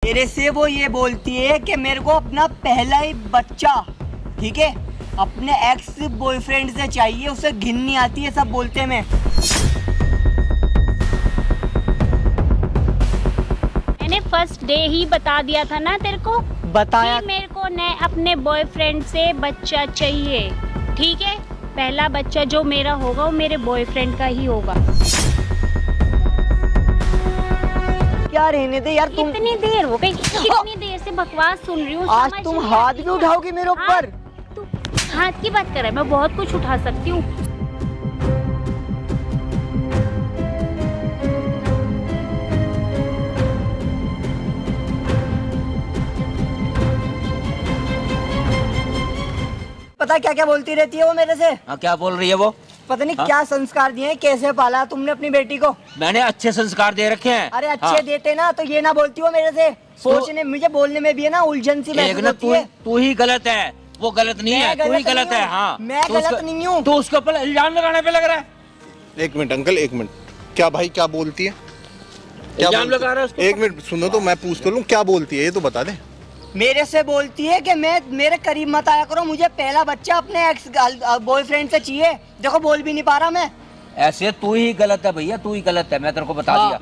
मेरे से वो ये बोलती है कि मेरे को अपना पहला ही बच्चा, ठीक है, अपने एक्स बॉयफ्रेंड से चाहिए, उसे घिन नहीं आती है, सब बोलते हैं। मैंने फर्स्ट डे ही बता दिया था ना तेरे को, बताया कि मेरे को न अपने बॉयफ्रेंड से बच्चा चाहिए, ठीक है। पहला बच्चा जो मेरा होगा वो मेरे बॉयफ्रेंड का ही होगा। क्या रहने दे यार, तुम कितनी देर हो गई, कितनी देर से बकवास सुन रही हूँ। आज तुम हाथ भी उठाओगी मेरे ऊपर? तू हाथ की बात कर रहा है, मैं बहुत कुछ उठा सकती हूँ। पता क्या क्या बोलती रहती है वो मेरे से? हाँ, क्या बोल रही है वो? पता नहीं हाँ? क्या संस्कार दिए हैं, कैसे पाला तुमने अपनी बेटी को? मैंने अच्छे संस्कार दे रखे हैं। अरे अच्छे हाँ। देते ना तो ये ना बोलती हो मेरे से। सोचने मुझे बोलने में भी है ना उलझन सी महसूस होती है। तू ही गलत है, वो गलत नहीं है, तू ही गलत है। हाँ, मैं गलत नहीं हूँ। तो उसके ऊपर इल्जाम लगाने पे लग रहा है। एक मिनट अंकल, एक मिनट। क्या भाई, क्या बोलती है? इल्जाम लगा रहा है उसको। एक मिनट सुनो तो मैं पूछ तो लूं, क्या बोलती है ये तो बता दे। मेरे से बोलती है कि मैं मेरे करीब मत आया करो, मुझे पहला बच्चा अपने एक्स बॉयफ्रेंड से चाहिए। देखो बोल भी नहीं पा रहा मैं। ऐसे तू ही गलत है भैया, तू ही गलत है, मैं तेरे को बता दिया।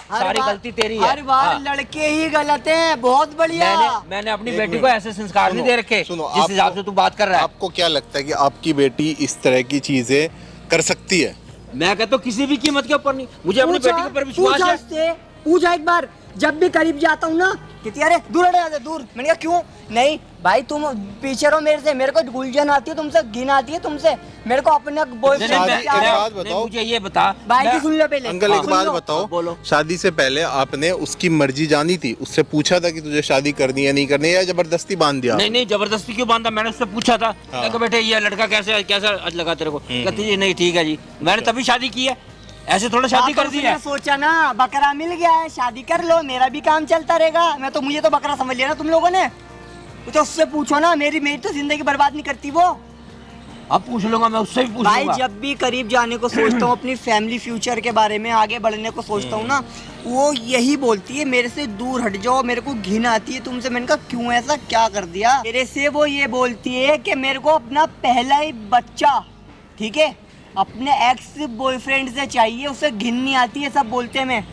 सारी गलती तेरी है। हर बार लड़के ही गलत हैं। बहुत बढ़िया। मैंने अपनी बेटी को ऐसे संस्कार नहीं दे रखे सुनो, जिस हिसाब से तू बात कर रहा है। आपको क्या लगता है कि आपकी बेटी इस तरह की चीजें कर सकती है? मैं कहता हूँ किसी भी कीमत के ऊपर नहीं, मुझे अपनी बेटी के ऊपर विश्वास है। पूछा एक बार, जब भी करीब जाता हूँ ना कहती अरे दूर हट जा, दूर। मैंने कहा क्यों? नहीं भाई तुम पीछे रहो मेरे से, मेरे को गुलजन आती है तुमसे, घिन आती है तुमसे, मेरे को अपना बॉयफ्रेंड। एक बात बताओ, मुझे ये बता भाई की सुन लो पहले। अंकल एक बात बताओ, बोलो। शादी से पहले आपने उसकी मर्जी जानी थी? उससे पूछा था कि तुझे शादी करनी है नहीं करनी है, या जबरदस्ती बांध दिया? नहीं नहीं, जबरदस्ती क्यों बांधा? मैंने उससे पूछा था कि बेटे ये लड़का कैसे कैसा लगा तेरे को? कहती है नहीं ठीक है जी, मैंने तभी शादी की है, ऐसे थोड़ा शादी कर दी है। सोचा ना बकरा मिल गया है, शादी कर लो, मेरा भी काम चलता रहेगा। मैं तो मुझे तो बकरा समझ लिया ना तुम लोगों ने। तो उससे पूछो ना, मेरी तो जिंदगी बर्बाद नहीं करती वो। अब पूछ लूंगा, मैं उससे भी पूछ भाई लूंगा। जब भी करीब जाने को सोचता हूँ, अपनी फैमिली फ्यूचर के बारे में आगे बढ़ने को सोचता हूँ ना, वो यही बोलती है मेरे से दूर हट जाओ, मेरे को घिन आती है तुमसे। मैंने कहा क्यों, ऐसा क्या कर दिया? मेरे से वो ये बोलती है कि मेरे को अपना पहला ही बच्चा, ठीक है, अपने एक्स बॉयफ्रेंड से चाहिए, उसे घिन नहीं आती है, सब बोलते हैं। मैं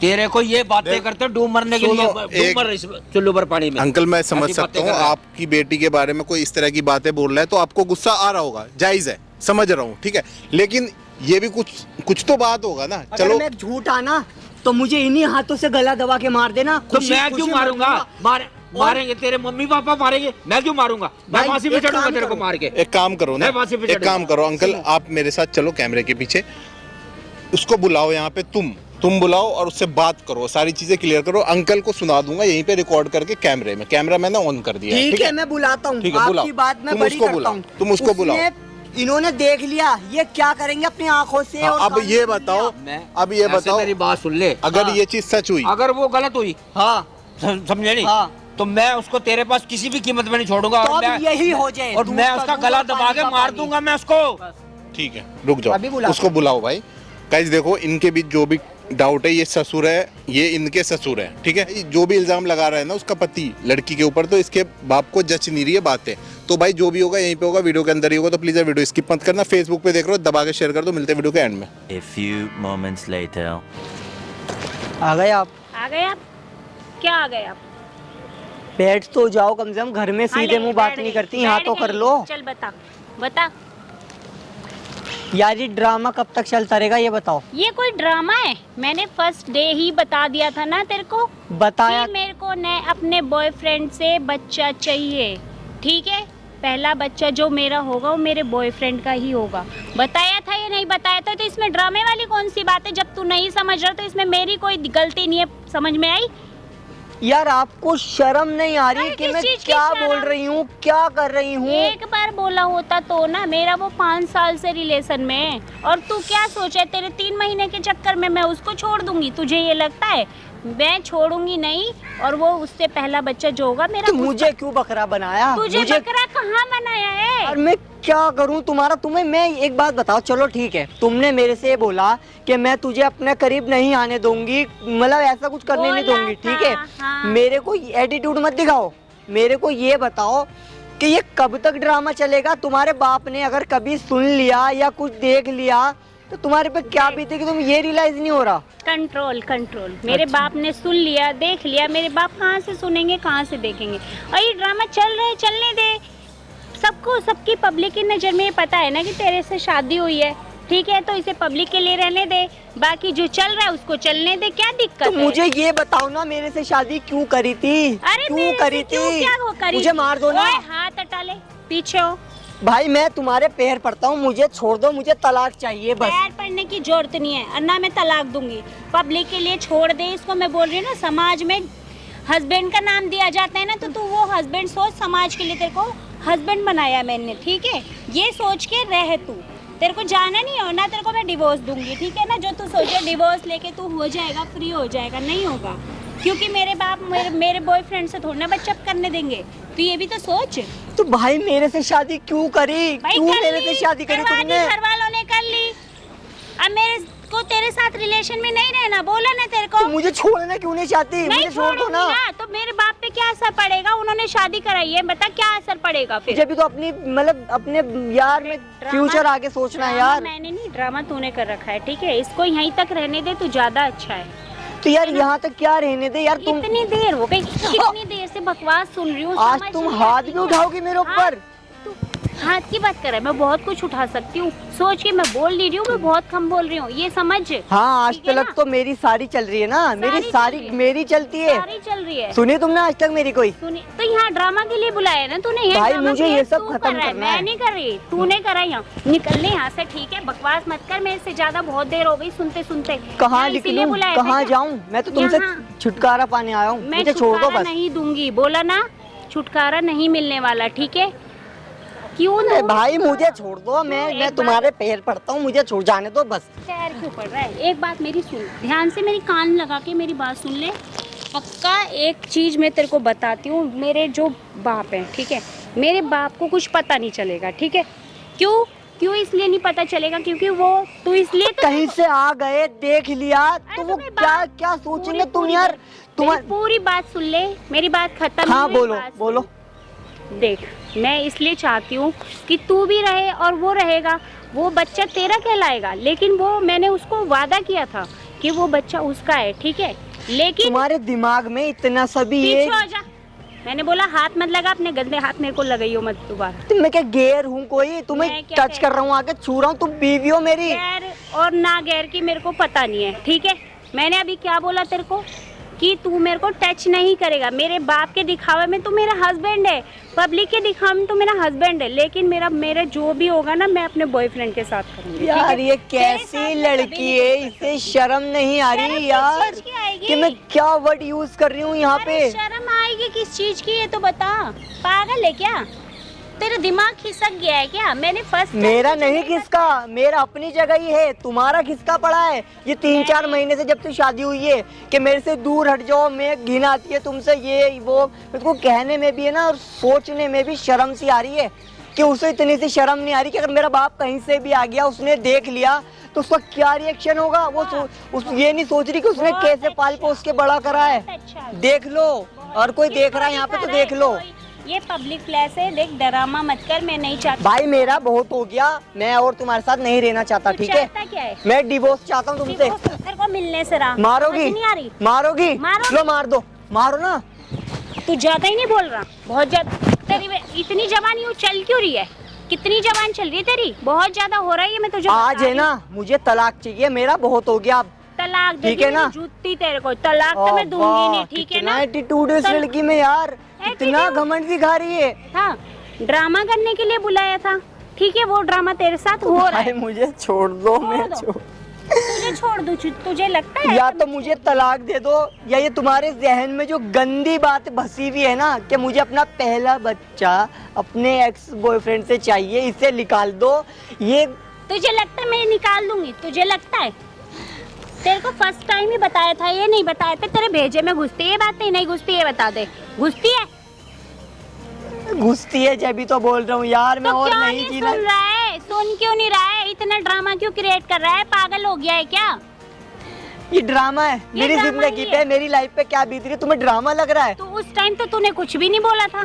तेरे को ये बातें करते डूब मरने के लिए, डूब मर चुल्लू पर पानी में। अंकल मैं समझ ऐसी सकता बातें हूँ, कर रहा है। आपकी बेटी के बारे में कोई इस तरह की बातें बोल रहा है तो आपको गुस्सा आ रहा होगा, जायज है, समझ रहा हूँ, ठीक है। लेकिन ये भी कुछ तो बात होगा ना। चलो मैं झूठ आना तो मुझे इन्हीं हाथों से गला दबा के मार देना। तो मैं क्यों मारूंगा? मारेंगे तेरे मम्मी पापा मारेंगे, मैं क्यों मारूंगा? मैं फांसी पे चढ़ूंगा तेरे को मार के। एक काम करो ना, एक काम करो अंकल, आप मेरे साथ चलो कैमरे के पीछे, उसको बुलाओ यहाँ पे, तुम बुलाओ और उससे बात करो, सारी चीजें क्लियर करो। अंकल को सुना दूंगा यहीं पे रिकॉर्ड करके कैमरे में, कैमरा मैंने ऑन कर दिया है। ठीक है मैं बुलाता हूँ, आपकी बात मैं बड़ी करता हूँ। तुम उसको बुलाओ। इन्होंने देख लिया, ये क्या करेंगे अपनी आंखों से। हाँ, अब ये बताओ, मेरी बात सुन ले। अगर ये चीज सच हुई, अगर वो गलत हुई, हाँ समझे नहीं, हाँ, तो मैं उसको तेरे पास किसी भी कीमत में नहीं छोड़ूंगा। तो अब यही हो जाए, और मैं उसका गला दबा के मार दूंगा मैं उसको। ठीक है रुक जाओ, अभी बुलाओ। उसको बुलाओ भाई। गाइस देखो, इनके बीच जो भी डाउट है, ये ससुर है, ये इनके ससुर है, ठीक है। जो भी इल्जाम लगा रहा है ना उसका पति लड़की के ऊपर, तो इसके बाप को जच नहीं रही है बातें। तो भाई जो भी होगा यहीं पे होगा, वीडियो के अंदर ही होगा। तो प्लीज वीडियो स्किप मत करना, फेसबुक पे देख रहे हो दबा के शेयर कर दो। मिलते हैं वीडियो के एंड में। A few moments later. आ गए आप? आ गए आप? क्या आ गए आप? बैठ तो जाओ कम से कम, घर में सीधे मुंह बात नहीं करती, यहाँ तो कर लो। चल बता बता। यार ये ड्रामा कब तक चलता रहेगा ये बताओ? ये कोई ड्रामा है? मैंने फर्स्ट डे ही बता दिया था ना तेरे को, बताया। कि मेरे को न अपने बॉयफ्रेंड से बच्चा चाहिए, ठीक है। पहला बच्चा जो मेरा होगा वो मेरे बॉयफ्रेंड का ही होगा। बताया था या नहीं बताया था? तो इसमें ड्रामे वाली कौन सी बात है? जब तू नहीं समझ रहा तो इसमें मेरी कोई गलती नहीं है, समझ में आई? यार आपको शर्म नहीं आ रही कि मैं क्या बोल रही हूँ, क्या कर रही हूँ? एक बार बोला होता तो ना, मेरा वो 5 साल से रिलेशन में है, और तू क्या सोचा तेरे 3 महीने के चक्कर में मैं उसको छोड़ दूंगी? तुझे ये लगता है? मैं छोड़ूंगी नहीं। और वो उससे पहला बच्चा जो होगा मेरा। तो मुझे क्यों बकरा बनाया? तुझे बकरा कहाँ बनाया है? और मैं क्या करूं तुम्हारा? तुम्हें मैं एक बात बताओ, चलो ठीक है, तुमने मेरे से बोला कि मैं तुझे अपने करीब नहीं आने दूंगी, मतलब ऐसा कुछ करने नहीं बोला दूंगी, ठीक है? था, हाँ। मेरे को एटीट्यूड मत दिखाओ। मेरे को ये बताओ कि ये कब तक ड्रामा चलेगा? तुम्हारे बाप ने अगर कभी सुन लिया या कुछ देख लिया तो तुम्हारे पे क्या बीतेगी, तुम ये रियलाइज नहीं हो रहा? Control control. मेरे बाप ने सुन लिया, देख लिया, मेरे बाप कहाँ से सुनेंगे, कहाँ से देखेंगे? और ये ड्रामा चल रहा है, चलने दे। सबको, सबकी पब्लिक की नज़र में ये पता है ना कि तेरे से शादी हुई है, ठीक है? तो इसे पब्लिक के लिए रहने दे, बाकी जो चल रहा है उसको चलने दे, क्या दिक्कत तो है? मुझे ये बताओ ना, मेरे से शादी क्यों करी थी? अरे क्यों मेरे से करी क्यों, थी? क्या वो करी मुझे थी? मार दो ना। ओए, हाथ हटा ले, पीछे हो। भाई मैं तुम्हारे पैर पड़ता हूँ, मुझे छोड़ दो, मुझे तलाक चाहिए बस। पैर पड़ने की जरूरत नहीं है, और ना मैं तलाक दूंगी। पब्लिक के लिए छोड़ दे इसको। मैं बोल रही हूँ ना, समाज में हस्बैंड का नाम दिया जाता है ना, तो तू वो हस्बैंड सोच, समाज के लिए तेरे को हस्बैंड बनाया मैंने, ठीक है? ये सोच के रह तू। तेरे को जाना नहीं हो ना, तेरे को मैं डिवोर्स दूंगी, ठीक है ना? जो तू सोचे डिवोर्स लेके तू हो जाएगा, फ्री हो जाएगा, नहीं होगा। क्योंकि मेरे बाप मेरे बॉयफ्रेंड से थोड़ी ना बच्चा करने देंगे, तो ये भी तो सोच। तो भाई मेरे से शादी क्यों करी? भाई क्यों कर मेरे ली, से शादी करी करवा दी, तुमने? घर वालों ने कर ली। अब मेरे को तेरे साथ रिलेशन में नहीं रहना, बोला ना तेरे को। तो मुझे छोड़ना क्यों नहीं चाहती? नहीं मुझे छोड़ दो छोड़ूंगी ना। ना, तो मेरे बाप पे क्या असर पड़ेगा? उन्होंने शादी कराई है, बता क्या असर पड़ेगा फिर? मुझे भी तो अपनी मतलब अपने यार में ड्रामा- फ्यूचर आगे सोचना है ड्रामा यार। मैंने नहीं, ड्रामा तूने कर रखा है, ठीक है? इसको यहीं तक रहने दे, तू ज्यादा अच्छा है। तो यार यहाँ तक क्या रहने दे यार तुम। इतनी देर हो गई, कितनी देर से बकवास सुन रही हूँ। आज समझ तुम नहीं हाथ आती भी है। उठाओगी मेरे ऊपर? तू हाथ की बात कर रहा है, मैं बहुत कुछ उठा सकती हूँ। सोच के मैं बोल नहीं रही हूँ, मैं बहुत कम बोल रही हूँ, ये समझ। हाँ, आज ठीक है तक ना? तो मेरी सारी चल रही है ना, मेरी चल सारी रही है। मेरी चलती है। सारी चल रही है। सुनी तुमने आज तक मेरी कोई? तूने तो यहाँ ड्रामा के लिए बुलाया ना तूने? यहाँ भाई, ड्रामा मुझे के लिए ये सब तू खत्म कर रहा है, करना मैं है। नहीं कर रही, तूने करा यहाँ। निकलने यहाँ से, ठीक है? बकवास मत कर मेरे से ज्यादा, बहुत देर हो गई सुनते सुनते। कहाँ मैं इसीलिए निकलूं, बुलाया था कहाँ क्या? जाऊं? मैं तो तुमसे यहाँ। छुटकारा पाने आया हूँ, मैं मुझे छोड़ दो छुटकारा बस। नहीं दूंगी, बोला ना, छुटकारा नहीं मिलने वाला, ठीक है? क्यों अरे दूं? भाई मुझे छोड़ दो, मैं एक तुम्हारे पैर पड़ता हूँ, मुझे छोड़ जाने दो बस। पैर क्यों पड़ रहा है? एक बात मेरी सुन, ध्यान से मेरी कान लगा के मेरी बात सुन ले। पक्का एक चीज मैं तेरे को बताती हूँ, मेरे जो बाप हैं, ठीक है? मेरे बाप को कुछ पता नहीं चलेगा, ठीक है? क्यों क्यों इसलिए नहीं पता चलेगा? क्योंकि वो तू इसलिए तो कहीं से आ गए, देख लिया तो वो तुम्हें क्या बात- क्या सोचेंगे पूरी- तुम पूरी यार? बात- तुम मेरी पूरी बात सुन ले, मेरी बात खत्म हाँ नहीं हुई, बोलो बात सुन। बोलो। देख, मैं इसलिए चाहती हूँ कि तू भी रहे और वो रहेगा, वो बच्चा तेरा कहलाएगा, लेकिन वो मैंने उसको वादा किया था कि वो बच्चा उसका है, ठीक है? लेकिन तुम्हारे दिमाग में इतना सभी ये पीछे हो जा। मैंने बोला हाथ मत लगा, अपने गंदे हाथ मेरे को लगाइयो मत दोबारा। तुम मैं क्या गैर हूँ कोई? तुम्हें मैं क्या टच कर रहा हूँ, आके छू रहा हूँ, तुम बीवी हो मेरी। गैर और ना गैर की मेरे को पता नहीं है, ठीक है? मैंने अभी क्या बोला तेरे को कि तू मेरे को टच नहीं करेगा। मेरे बाप के दिखावे में तू मेरा हस्बैंड है, पब्लिक के दिखावे में तू मेरा हस्बैंड है, लेकिन मेरा जो भी होगा ना, मैं अपने बॉयफ्रेंड के साथ करूंगी, ठीक यार है? ये तेरे साथ कैसी मैं कभी लड़की नहीं है, कर इसे सकती। शर्म नहीं आ शर्म रही किस यार चीज़ की आएगी? कि मैं क्या वर्ड यूज कर रही हूँ यहाँ अरे पे? शर्म आएगी किस चीज की, ये तो बता। पागल है क्या? तेरा दिमाग खिसक गया है क्या? मैंने फर्स्ट मेरा नहीं किसका, मेरा अपनी जगह ही है, तुम्हारा किसका पड़ा है? ये 3-4 महीने से जब से शादी हुई है कि मेरे से दूर हट जाओ, मैं घिन आती है तुमसे, ये वो। मुझको कहने में भी है ना, और सोचने में भी शर्म सी आ रही है कि उसे इतनी सी शर्म नहीं आ रही कि अगर मेरा बाप कहीं से भी आ गया, उसने देख लिया तो उसका क्या रिएक्शन होगा? ये नहीं सोच रही कि उसने बहुत कैसे पाल अच्छा, पोस के बड़ा करा है। बहुत अच्छा। देख लो, और कोई देख रहा है यहाँ पे तो देख लो। ये पब्लिक प्लेस है, देख, ड्रामा मत कर, मैं नहीं चाहती। भाई मेरा बहुत हो गया, मैं और तुम्हारे साथ नहीं रहना चाहता, तू ठीक है? चाहता क्या है? मैं डिवोर्स चाहता हूँ तुमसे। तेरे को मिलने से रहा। मारोगी? समझ नहीं आ रही? मारोगी? मारो। लो मार दो, मारो ना। तू ज्यादा ही नहीं बोल रहा, बहुत ज्यादा। तेरी इतनी जबान यूँ चल क्यों रही है? कितनी जबान चल रही है तेरी? बहुत ज्यादा हो रहा है ये, मैं तुझे आज बता है रही ना, मुझे तलाक चाहिए, मेरा बहुत हो गया अब। हूँ। तलाक दे ठीक है ना? जूती तेरे को तलाक तो मैं दूंगी नहीं, ठीक है ना? एटीट्यूड है इस लड़की में यार, इतना Attitude? घमंड दिखा रही है। हाँ, ड्रामा करने के लिए बुलाया था, ठीक है? वो ड्रामा तेरे साथ हो रहा भाई है। मुझे छोड़ दो, मैं दो। तुझे छोड़ दूँ? तुझे लगता है या तो मुझे तलाक दे दो, या ये तुम्हारे जहन में जो गंदी बात बसी हुई है ना कि मुझे अपना पहला बच्चा अपने एक्स बॉयफ्रेंड से चाहिए, इसे निकाल दो। ये तुझे लगता है मैं निकाल दूंगी? तुझे लगता है? तेरे को फर्स्ट टाइम ही बताया था, ये नहीं बताया था तेरे भेजे में घुसती है बात? नहीं घुसती है, बता दे। घुसती है? घुसती है जब भी तो बोल रहा हूँ यार मैं तो और क्यों नहीं नहीं जीना। सुन रहा है? सुन क्यों नहीं रहा है? इतना ड्रामा क्यों क्रिएट कर रहा है? पागल हो गया है क्या? ये ड्रामा है। मेरी ड्रामा जिंदगी ही पे है। मेरी लाइफ पे क्या बीत रही है तुम्हें ड्रामा लग रहा है? तो उस टाइम तो तूने कुछ भी नहीं बोला था,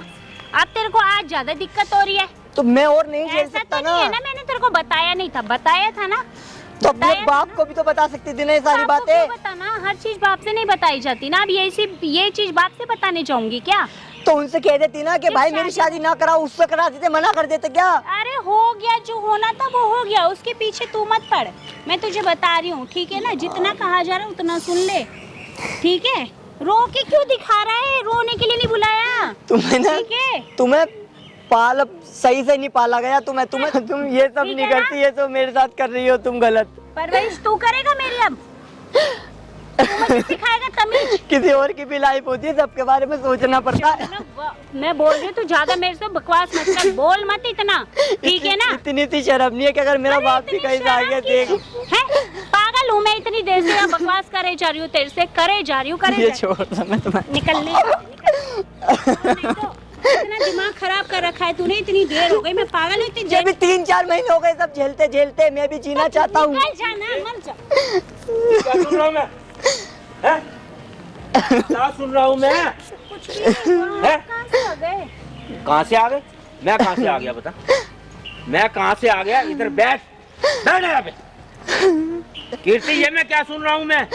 अब तेरे को आज ज्यादा दिक्कत हो रही है। तो मैं और नहीं झेल ऐसा सकता तो नहीं है ना। ना, मैंने तेरे को बताया नहीं था? बताया था ना। तो अपने बताया था बाप ना? को भी तो बता सकती थी ना ये सारी बाप को क्यों बातें। बताना? हर चीज बाप से नहीं बताई जाती ना। अब ये चीज बाप से बताने जाऊंगी क्या? तो उनसे कह देती ना कि किस भाई मेरी शादी ना कराओ, उससे करा देते, मना कर देते क्या? अरे हो गया, जो होना था वो हो गया, उसके पीछे तू मत पड़। मैं तुझे बता रही हूँ, ठीक है ना? जितना कहा जा रहा है उतना सुन ले, ठीक है? रो के क्यों दिखा रहा है? रोने के लिए नहीं बुलाया, तुम्हें ना ठीक है? तुम्हें पाल सही से नहीं पाला गया। तुम ये सब ठीक नहीं है ना? करती, ये तो मेरे साथ कर रही हो तुम गलत। परवरिश तू करेगा मेरी अब? तू मुझे सिखाएगा तमीज? किसी और की भी लाइफ होती है, सबके बारे में सोचना पड़ता है। मैं बोल रही हूँ, तू ज्यादा मेरे से बकवास मत कर, बोल मत इतना, ठीक है ना? इतनी सी शर्म नहीं है कि अगर मेरा अरे बाप भी इतनी कहीं से आ गया शर्म देख। की- हैं? पागल हूँ मैं इतनी देर से यहाँ बकवास करे जा रही हूँ तेरे से, करे जा रही हूँ, करे ये जा- छोड़ दो, मैं तुम्हें निकल ले, नहीं तो इतना दिमाग खराब कर रखा है तूने। इतनी देर हो गई, मैं पागल हूँ इतनी ये देर। भी 3-4 महीने हो गए सब झेलते झेलते, मैं भी जीना चाहता हूँ। निकल जाना, मर जा। क्या सुन रहा हूँ मैं? हैं? क्या सुन रहा हूँ मैं? कुछ भी नहीं हुआ, हैं? कहाँ से आ गए? कहाँ से आ गए? मैं कहाँ से आ गया बता? मैं कहाँ से आ गया? इधर बैठ, बैठ यहाँ पे। कीर्ति, ये मैं क्या सुन रहा हूँ? मैं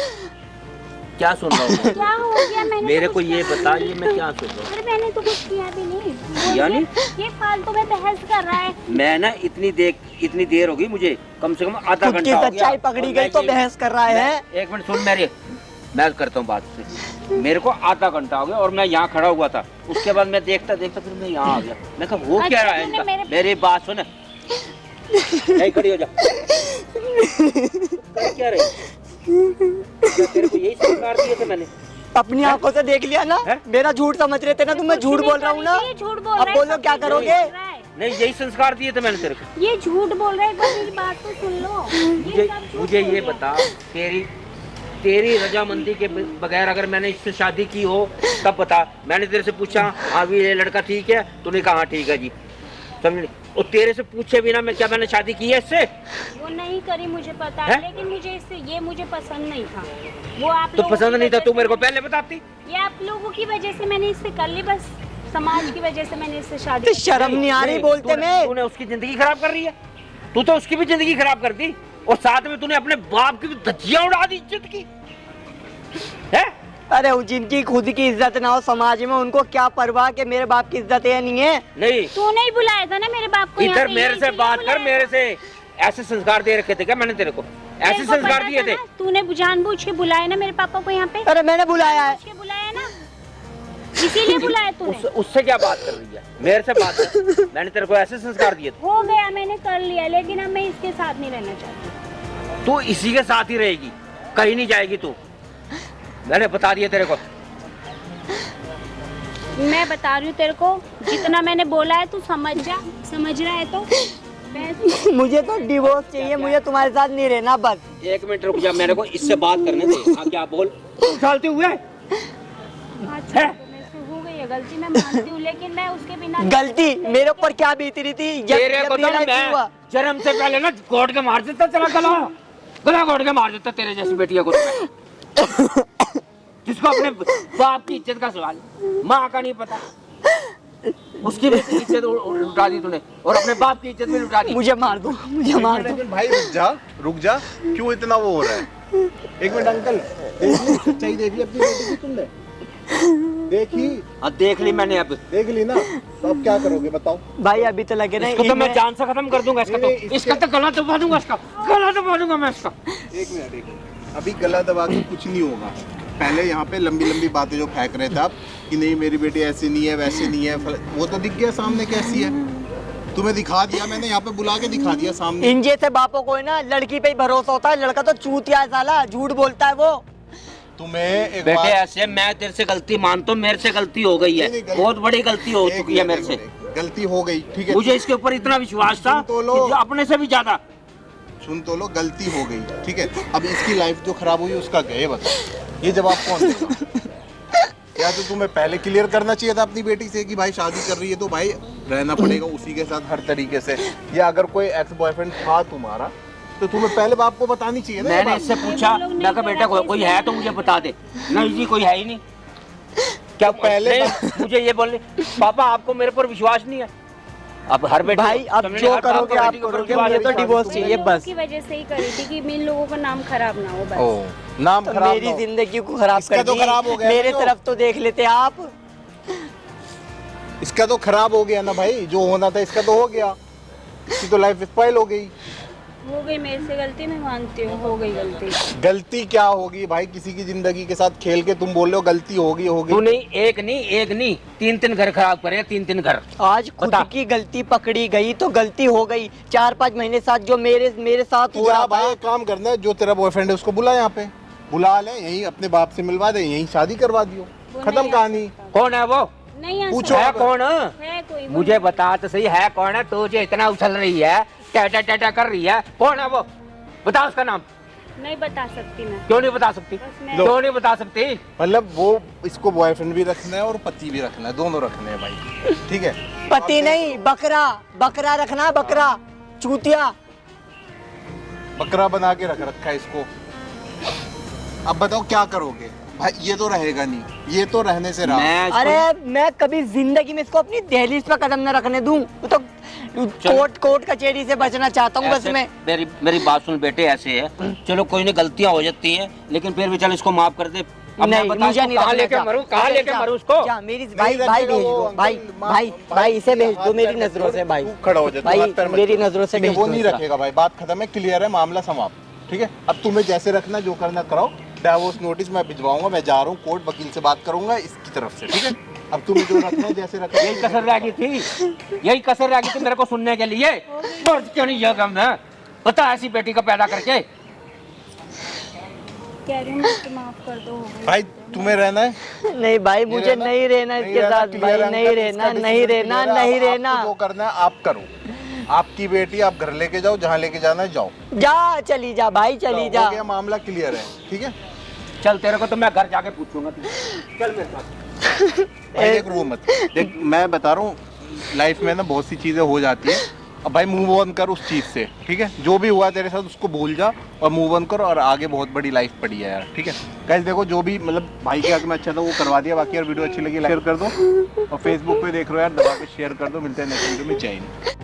क्या सुन रहा हूँ? क्या हो गया? मैंने मेरे तो को कुछ ये किया बता, भी ये नहीं। मैं क्या सुन रहा हूँ? अरे मैंने तो कुछ किया भी नहीं। किया नहीं? ये फालतू में बहस कर रहा है। मैं ना इतनी देर हो गई मुझे, कम से कम आधा खुद की घंटा हो गया। सच्चाई पकड़ी और गई मैं तो ये- बहस कर रहा है। एक मिनट सुन मेरे, मैं करता हूँ बात से। मेरे को आधा घंटा हो गया और मैं यहाँ खड़ा हुआ था। उसके बाद मैं देखता देखता फिर मैं यहाँ आ गया। मैं कहा वो क्या अच्छा, रहा है तूने इनका? मेरे- मेरी बात सुन, यहीं खड़ी हो जा। क्या रही? क्या तेरे को यही संस्कार दिए थे मैंने? अपनी आंखों से देख लिया ना। हैं? मेरा झूठ समझ रहे थे ना तुम, मैं झूठ बोल रहा हूँ ना। ये झूठ बोल अब रहा है, बोलो सब क्या झूठ करोगे? बोल रहा है। नहीं, यही संस्कार दिए थे मैंने तेरे को। ये झूठ बोल रहा है, पर मेरी बात तो सुन लो। मुझे सब झूठ मुझे बोल ये रहा है। बता, तेरी रजामंदी के बगैर अगर मैंने इससे शादी की हो तब बता। मैंने तेरे से पूछा, हाँ भी ये लड़का ठीक है? तूने कहा हाँ ठीक है जी, समझ? और तेरे से पूछे बिना मैंने शादी की है इससे? वो नहीं करी, मुझे पता हैं? है, लेकिन मुझे इससे ये मुझे पसंद नहीं था। वो आप तो लोगों पसंद की नहीं था, वजह तू से मेरे को पहले बताती। ये आप लोगों की वजह से मैंने इससे कर ली, बस समाज की वजह से मैंने इससे शादी तो कर ली। शर्म नहीं आ रही बोलते में? तूने उसकी जिंदगी खराब कर रही है। तू तो उसकी भी जिंदगी खराब कर दी और साथ में तूने अपने बाप की भी धज्जियां उड़ा दी इज्जत की, है? अरे वो जिनकी खुद की इज्जत ना हो समाज में, उनको क्या परवाह कि मेरे बाप की इज्जत है या नहीं है। नहीं, तू नहीं बुलाया था ना मेरे बाप को यहाँ इधर पे, मेरे ये से इसीलिए बात कर। बुलाया मेरे था। से ऐसे संस्कार दे रखे थे क्या मैंने तेरे को? ऐसे तेरे को संस्कार पता दिए था थे? ना, तूने जानबूझ के बुलाया ना मेरे पापा को यहाँ पे, अरे मैंने बुलाया है। जानबूझ के बुलाया ना, इसीलिए बुलाया तूने। उससे क्या बात कर रही है? मेरे से बात कर। मैंने तेरे को ऐसे संस्कार दिए थे। हो गया, मैंने कर लिया, लेकिन अब मैं इसके साथ नहीं रहना चाहती। तू इसी के साथ ही रहेगी, कहीं नहीं जाएगी तू। मैंने बता दिया तेरे को। मैं बता रही हूँ तेरे को, जितना मैंने बोला है तू समझ जा। समझ रहा है तो बस। मुझे तो डिवोर्स चाहिए, मुझे तुम्हारे साथ नहीं रहना बस। एक मिनट रुक जा, मेरे को इससे बात करने दे। हाँ, क्या बोल उछालते हुए? अच्छा, तो मेरे से हो गई है गलती, मैं मानती हूँ, लेकिन मैं उसके बिना गलती मेरे ऊपर क्या बीत रही थी जब तेरे को जब तो ये लाइफ हुआ। मैं जन्म से पहले ना घोट के मार देता। चला गला घोट के मार देता तेरे जैसी बेटिया को। जिसको अपने बाप की इज्जत का सवाल, माँ का नहीं पता, उसकी भी इज्जत लुटा दी तूने और अपने बाप की इज्जत भी लुटा दी। मुझे मार दो, मुझे मार दो। लेकिन भाई रुक जा, क्यों इतना वो हो रहा है? एक मिनट अंकल, देख ली सच्चाई, देख ली अपनी बेटी की तुमने? देखी? अब देख ली मैंने, अब देख ली ना, तो अब क्या करोगे बताओ? भाई अभी तो लगे ना इसको तो मैं जान से खत्म कर दूंगा। इसका तो नहीं, नहीं, इसका तो गला दबा दूंगा, इसका गला दबा दूंगा मैं इसका। एक मिनट, अभी गला दबा के कुछ नहीं होगा। पहले यहाँ पे लंबी लंबी बातें जो फेंक रहे थे आप कि नहीं मेरी बेटी ऐसी नहीं है वैसे नहीं है, वो तो दिख गया सामने कैसी है। तुम्हें दिखा दिया मैंने, यहाँ पे बुला के दिखा दिया सामने। इन जैसे बापों को है ना लड़की पे ही भरोसा होता है, लड़का तो चूतिया है साला, झूठ बोलता है वो। तुम्हें एक बेटे बात, ऐसे मैं तेरे से गलती मानता हूँ, मेरे से गलती हो गई है, नहीं, गलती- बहुत बड़ी गलती हो एक चुकी है मिनट, मेरे से। गलती हो गई, ठीक है। मुझे इसके ऊपर इतना विश्वास था सुन तो लो। कि जो अपने से भी ज्यादा। सुन तो लो, गलती हो गई, ठीक है। अब इसकी लाइफ जो खराब हुई उसका क्या, ये बता, ये जवाब कौन देगा? या तो तुम्हें पहले क्लियर करना चाहिए था अपनी बेटी से कि भाई शादी कर रही है तो भाई रहना पड़ेगा उसी के साथ हर तरीके से। या अगर कोई एक्स बॉयफ्रेंड था तुम्हारा तो तुम्हें पहले बाप को बतानी चाहिए ना। मैंने इससे पूछा, मैं कहा बेटा कोई है तो मुझे बता दे। नहीं जी कोई है ही नहीं। क्या पहले मुझे ये बोलने पापा आपको मेरे पर विश्वास नहीं है। अब हर बेटे भाई अब जो करोगे आप करोगे, मुझे तो डिवोर्स चाहिए बस। की वजह से ही करी थी कि इन लोगों का नाम खराब ना हो बस। ओ, नाम तो खराब मेरी ना हो। जिंदगी को खराब इसका कर तो दिए। खराब हो गया मेरे ना तरफ तो देख लेते आप। इसका तो खराब हो गया ना भाई, जो होना था इसका तो हो गया, इसकी तो लाइफ स्पॉइल हो गई। हो गई मेरे से गलती, मैं मानती हूँ हो गई गलती। गलती क्या होगी भाई, किसी की जिंदगी के साथ खेल के तुम बोल रहे हो गलती होगी तू नहीं एक नहीं तीन घर खराब करे, तीन घर। आज खुद बता। की गलती पकड़ी गई तो गलती हो गई। 4-5 महीने साथ जो मेरे साथ हो रहा भाई था। एक काम करना है, जो तेरा बॉयफ्रेंड है उसको बुला यहाँ पे, बुला ले, यहीं अपने बाप से मिलवा दे, यहीं शादी करवा दियो, वो खत्म नहीं आ कहानी। सकता। कौन है वो? नहीं आ पूछो। सकता। है कौन? है कोई वो मुझे बता तो सही, है कौन है? तुझे इतना उछल रही है, टाटा कर रही है, कौन है वो? बता उसका नाम। नहीं बता सकती मैं। क्यों नहीं बता सकती? बस मैं- क्यों नहीं बता सकती? मतलब वो इसको बॉयफ्रेंड भी रखना है और पति भी रखना है, दोनों रखने हैं भाई, ठीक है। पति नहीं, बकरा रखना, बकरा चूतिया। बकरा बना के रख रखा है इसको। अब बताओ क्या करोगे भाई, ये तो रहेगा नहीं, ये तो रहने से रहा। मैं इसको- अरे मैं कभी जिंदगी में इसको अपनी दहलीज पर कदम न रखने दूं। वो तो कोर्ट कचहरी से बचना चाहता हूँ बस ऐसे- मैं। मेरी बात सुन बेटे, ऐसे है चलो कोई नहीं, गलतियां हो जाती हैं, लेकिन फिर भी चल इसको माफ कर दे। अब मैं नहीं, बता मुझे इसको नहीं कहाँ रखना लेके चाह- मरूं, कहाँ लेके मरूं उसको? जा, मेरी भाई नहीं भाई रखेगा भेज वो, दो, अंकल, भाई भाई भाई इसे भेज दो मेरी नजरों से भाई। तू खड़ा हो जा, तू भाई हाथ पैर मत मेरी जोड़। नजरों से ठीक है, भेज वो दो नहीं इसका। रखेगा भाई, बात खत्म है, क्लियर है, मामला समाप्त। ठीक है, अब तुम्हें जैसे रखना जो करना कराओ, डिवोर्स नोटिस मैं भिजवाऊंगा, मैं जा रहा हूँ कोर्ट, वकील से बात करूंगा इसकी तरफ से। ठीक है, अब तुम्हें जो रखना है जैसे रखना है, यही कसर रह गई थी, यही कसर रह गई थी मेरे को सुनने के लिए। और क्यों नहीं यह काम है? बता ऐसी बेटी को पैदा करके। कह रही हूँ मुझको माफ कर दो, हो गई। भाई तुम्हें रहना है नहीं भाई मुझे नहीं रहना इसके साथ भाई, नहीं रहना, नहीं रहना, नहीं रहना। जो करना है आप करो, आपकी बेटी, आप घर लेके जाओ, जहाँ लेके जाना है जाओ, जा चली जा भाई, चली जा। हो गया, मामला क्लियर है। ठीक है, चल तेरे को तो मैं घर जाके पूछूंगा। चल मेरे पास। भाई एक रो मत, देख मैं बता रहा हूँ लाइफ में ना बहुत सी चीजें हो जाती है, अब भाई मूव ऑन कर उस चीज से। ठीक है, जो भी हुआ तेरे साथ उसको भूल जा और मूव ऑन कर, और आगे बहुत बड़ी लाइफ पड़ी है यार। ठीक है गाइस, देखो जो भी मतलब भाई के हक में अच्छा था वो करवा दिया, बाकी यार वीडियो अच्छी लगी शेयर कर दो, और फेसबुक पे देख रहे हो यार दबा के शेयर कर दो। मिलते हैं नेक्स्ट वीडियो में, जय हिंद।